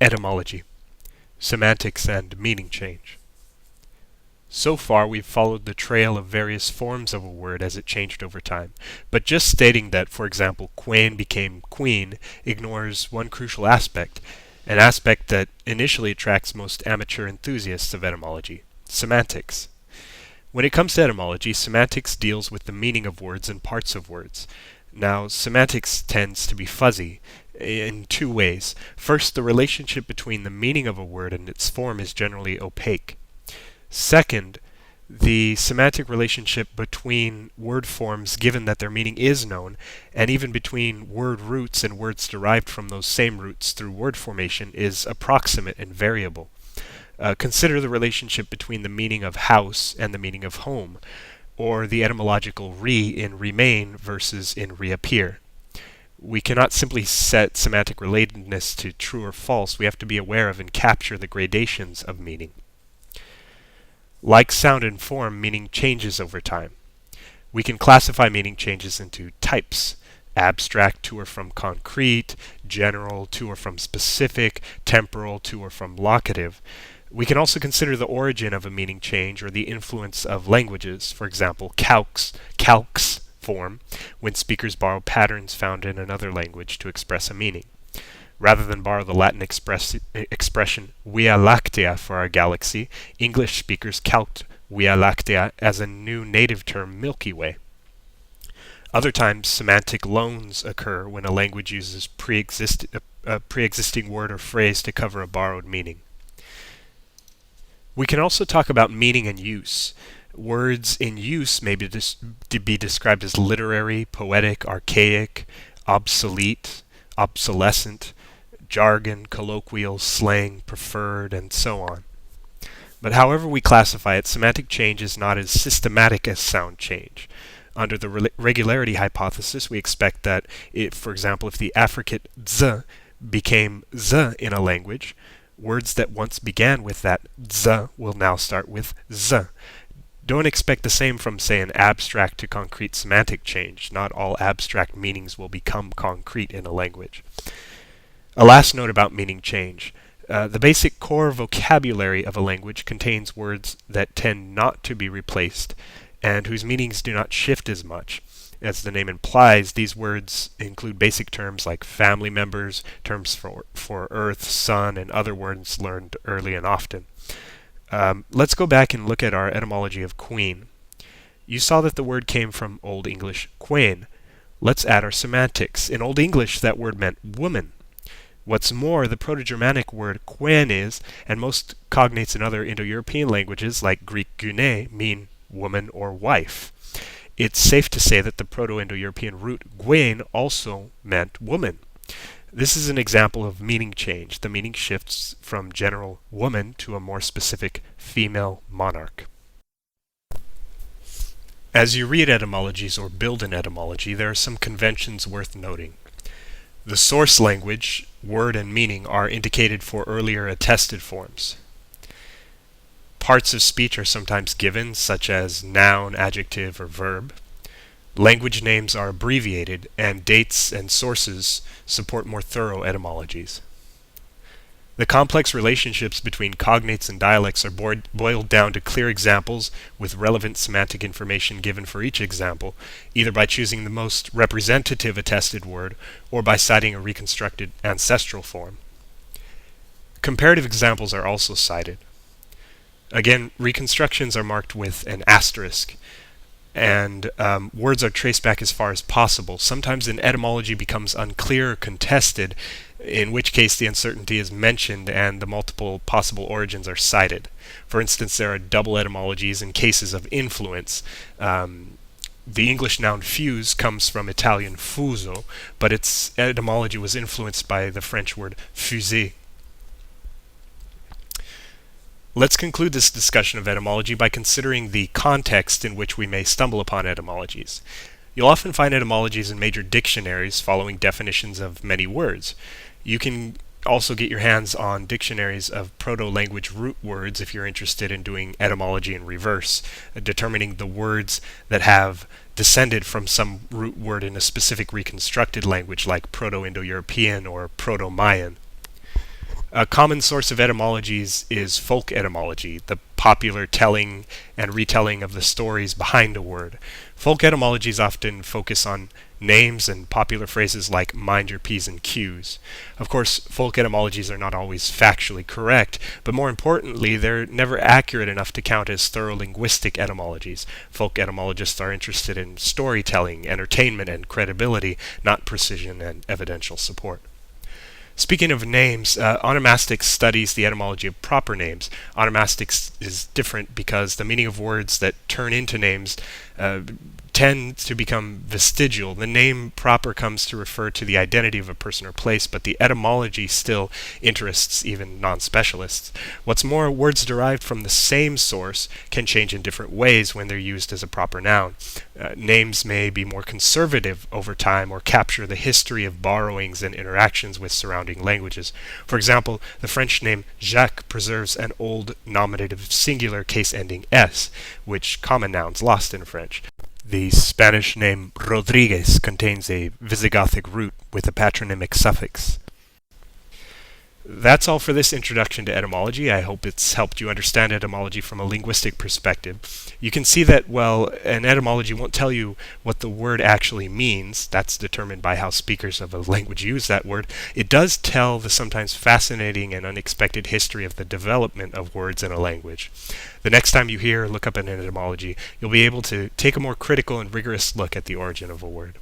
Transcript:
Etymology, semantics and meaning change. So far, we've followed the trail of various forms of a word as it changed over time, but just stating that, for example, queen became queen ignores one crucial aspect, an aspect that initially attracts most amateur enthusiasts of etymology: semantics. When it comes to etymology, semantics deals with the meaning of words and parts of words. Now, semantics tends to be fuzzy in two ways. First, the relationship between the meaning of a word and its form is generally opaque. Second, the semantic relationship between word forms, given that their meaning is known, and even between word roots and words derived from those same roots through word formation, is approximate and variable. Consider the relationship between the meaning of house and the meaning of home, or the etymological re in remain versus in reappear. We cannot simply set semantic relatedness to true or false. We have to be aware of and capture the gradations of meaning. Like sound and form, meaning changes over time. We can classify meaning changes into types: abstract to or from concrete, general to or from specific, temporal to or from locative. We can also consider the origin of a meaning change or the influence of languages. For example, calques form when speakers borrow patterns found in another language to express a meaning. Rather than borrow the Latin expression Via Lactea for our galaxy, English speakers calqued Via Lactea as a new native term, Milky Way. Other times, semantic loans occur when a language uses a pre-existing word or phrase to cover a borrowed meaning. We can also talk about meaning and use. Words in use may be described as literary, poetic, archaic, obsolete, obsolescent, jargon, colloquial, slang, preferred, and so on. But however we classify it, semantic change is not as systematic as sound change. Under the regularity hypothesis, we expect that, for example, if the affricate z became z in a language, words that once began with that z will now start with z. Don't expect the same from, say, an abstract to concrete semantic change. Not all abstract meanings will become concrete in a language. A last note about meaning change. The basic core vocabulary of a language contains words that tend not to be replaced and whose meanings do not shift as much. As the name implies, these words include basic terms like family members, terms for earth, sun, and other words learned early and often. Let's go back and look at our etymology of queen. You saw that the word came from Old English quein. Let's add our semantics. In Old English, that word meant woman. What's more, the Proto-Germanic word quenis and most cognates in other Indo-European languages like Greek gune mean woman or wife. It's safe to say that the Proto-Indo-European root gwein also meant woman. This is an example of meaning change. The meaning shifts from general woman to a more specific female monarch. As you read etymologies or build an etymology, there are some conventions worth noting. The source language, word, and meaning are indicated for earlier attested forms. Parts of speech are sometimes given, such as noun, adjective, or verb. Language names are abbreviated, and dates and sources support more thorough etymologies. The complex relationships between cognates and dialects are boiled down to clear examples with relevant semantic information given for each example, either by choosing the most representative attested word or by citing a reconstructed ancestral form. Comparative examples are also cited. Again, reconstructions are marked with an asterisk, and words are traced back as far as possible. Sometimes an etymology becomes unclear or contested, in which case the uncertainty is mentioned and the multiple possible origins are cited. For instance, there are double etymologies in cases of influence. The English noun fuse comes from Italian fuso, but its etymology was influenced by the French word fuser. Let's conclude this discussion of etymology by considering the context in which we may stumble upon etymologies. You'll often find etymologies in major dictionaries following definitions of many words. You can also get your hands on dictionaries of proto-language root words if you're interested in doing etymology in reverse, determining the words that have descended from some root word in a specific reconstructed language like Proto-Indo-European or Proto-Mayan. A common source of etymologies is folk etymology, the popular telling and retelling of the stories behind a word. Folk etymologies often focus on names and popular phrases like mind your P's and Q's. Of course, folk etymologies are not always factually correct, but more importantly, they're never accurate enough to count as thorough linguistic etymologies. Folk etymologists are interested in storytelling, entertainment, and credibility, not precision and evidential support. Speaking of names, onomastics studies the etymology of proper names. Onomastics is different because the meaning of words that turn into names tend to become vestigial. The name proper comes to refer to the identity of a person or place, but the etymology still interests even non-specialists. What's more, words derived from the same source can change in different ways when they're used as a proper noun. Names may be more conservative over time or capture the history of borrowings and interactions with surrounding languages. For example, the French name Jacques preserves an old nominative singular case ending s, which common nouns lost in French. The Spanish name Rodriguez contains a Visigothic root with a patronymic suffix. That's all for this introduction to etymology. I hope it's helped you understand etymology from a linguistic perspective. You can see that, well, an etymology won't tell you what the word actually means. That's determined by how speakers of a language use that word. It does tell the sometimes fascinating and unexpected history of the development of words in a language. The next time you hear or look up an etymology, you'll be able to take a more critical and rigorous look at the origin of a word.